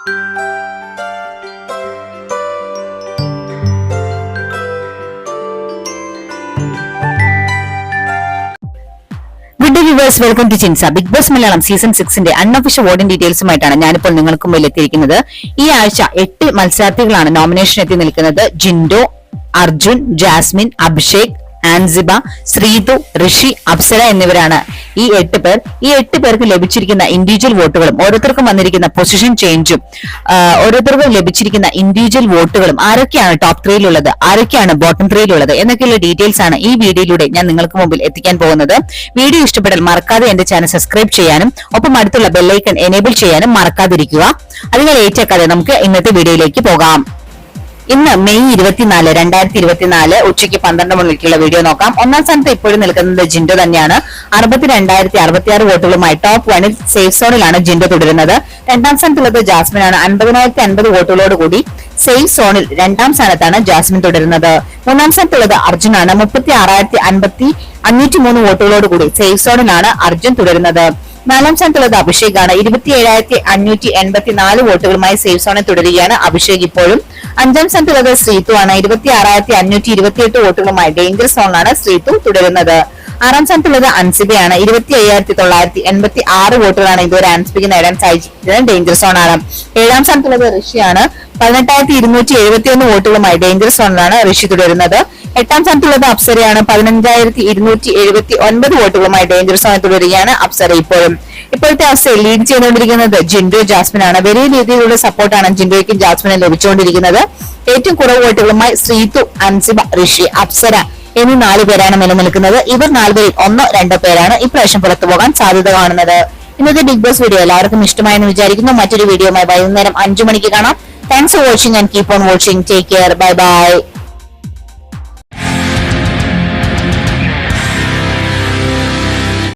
Good viewers, welcome to Chinsa. Bigg Boss Malayalam season 6ന്റെ unofficial voting ഡീറ്റെയിൽസുമായിട്ടാണ് ഞാനിപ്പോൾ നിങ്ങൾക്ക് മുമ്പിൽ എത്തിയിരിക്കുന്നത്. ഈ ആഴ്ച 8 മത്സരാർത്ഥികളാണ് നോമിനേഷൻ എത്തി നിൽക്കുന്നത്. ജിൻഡോ, അർജുൻ, ജാസ്മിൻ, അഭിഷേക്, ആൻസിബ, ശ്രീതു, ഋഷി, അപ്സര എന്നിവരാണ് ഈ 8 പേർ. ഈ 8 പേർക്ക് ലഭിച്ചിരിക്കുന്ന ഇൻഡിവിജ്വൽ വോട്ടുകളും ഓരോരുത്തർക്കും വന്നിരിക്കുന്ന പൊസിഷൻ ചേഞ്ചും ഓരോരുത്തർക്കും ലഭിച്ചിരിക്കുന്ന ഇൻഡിവിജ്വൽ വോട്ടുകളും ആരൊക്കെയാണ് ടോപ്പ് 3യിലുള്ളത്, ആരൊക്കെയാണ് ബോട്ടം 3യിലുള്ളത് എന്നൊക്കെയുള്ള ഡീറ്റെയിൽസ് ആണ് ഈ വീഡിയോയിലൂടെ ഞാൻ നിങ്ങൾക്ക് മുമ്പിൽ എത്തിക്കാൻ പോകുന്നത്. വീഡിയോ ഇഷ്ടപ്പെട്ടാൽ മറക്കാതെ എന്റെ ചാനൽ സബ്സ്ക്രൈബ് ചെയ്യാനും ഒപ്പം അടുത്തുള്ള ബെല്ലൈക്കൺ എനേബിൾ ചെയ്യാനും മറക്കാതിരിക്കുക. അതിനെ ലേറ്റാക്കാതെ നമുക്ക് ഇന്നത്തെ വീഡിയോയിലേക്ക് പോകാം. ഇന്ന് മെയ് 24, 2024 ഉച്ചയ്ക്ക് 12 മണിക്കുള്ള വീഡിയോ നോക്കാം. ഒന്നാം സ്ഥാനത്ത് ഇപ്പോഴും നിൽക്കുന്നത് ജിൻഡോ തന്നെയാണ്. 62,066 വോട്ടുകളുമായി ടോപ്പ് 1ൽ സേഫ് സോണിലാണ് ജിൻഡോ തുടരുന്നത്. രണ്ടാം സ്ഥാനത്തുള്ളത് ജാസ്മിൻ ആണ്. 50,050 വോട്ടുകളോട് കൂടി സേഫ് സോണിൽ രണ്ടാം സ്ഥാനത്താണ് ജാസ്മിൻ തുടരുന്നത്. മൂന്നാം സ്ഥാനത്തുള്ളത് അർജുനാണ്. 36,503 വോട്ടുകളോട് കൂടി സേഫ് സോണിലാണ് അർജുൻ തുടരുന്നത്. നാലാം സ്ഥാനത്തുള്ളത് അഭിഷേക് ആണ്. 27,584 വോട്ടുകളുമായി സേഫ് സോണിൽ തുടരുകയാണ് അഭിഷേക് ഇപ്പോഴും. അഞ്ചാം സ്ഥാനത്തുള്ളത് ശ്രീതു ആണ്. 26,528 വോട്ടുകളുമായി ഡേഞ്ചർ സോണിലാണ് ശ്രീതു തുടരുന്നത്. ആറാം സ്ഥാനത്തുള്ളത് അൻസിബയാണ്. 25,986 വോട്ടുകളാണ് ഇതുവരെ അൻസിബയ്ക്ക് നേടാൻ സാധിച്ചത്. ഡേഞ്ചർ സോൺ ആണ്. ഏഴാം സ്ഥാനത്തുള്ളത് ഋഷിയാണ്. 18,271 വോട്ടുകളുമായി ഡേഞ്ചർ സോണിലാണ് ഋഷി തുടരുന്നത്. എട്ടാം സ്ഥാനത്തുള്ളത് അപ്സരയാണ്. 15,279 വോട്ടുകളുമായി ഡേഞ്ചർ സോണിൽ തുടരുകയാണ് അപ്സര ഇപ്പോഴും. ഇപ്പോഴത്തെ അവസ്ഥയിൽ ലീഡ് ചെയ്തുകൊണ്ടിരിക്കുന്നത് ജിൻഡോ, ജാസ്മിൻ ആണ്. വലിയ രീതിയിലുള്ള സപ്പോർട്ടാണ് ജിൻഡോയ്ക്കും ജാസ്മിനും ലഭിച്ചുകൊണ്ടിരിക്കുന്നത്. ഏറ്റവും കുറവ് വോട്ടുകളുമായി ശ്രീതു, അൻസിബ, ഋഷി, അപ്സര എന്നീ 4 പേരാണ് നിലനിൽക്കുന്നത്. ഇവർ 4 പേരിൽ 1-2 പേരാണ് ഇപ്രാവശ്യം പുറത്തു പോകാൻ സാധ്യത കാണുന്നത്. ഇന്നത്തെ ബിഗ് ബോസ് വീഡിയോ എല്ലാവർക്കും ഇഷ്ടമായെന്ന് വിചാരിക്കുന്നു. മറ്റൊരു വീഡിയോയുമായി വൈകുന്നേരം 5 മണിക്ക് കാണാം. Thanks for watching and keep on watching. Take care. Bye bye.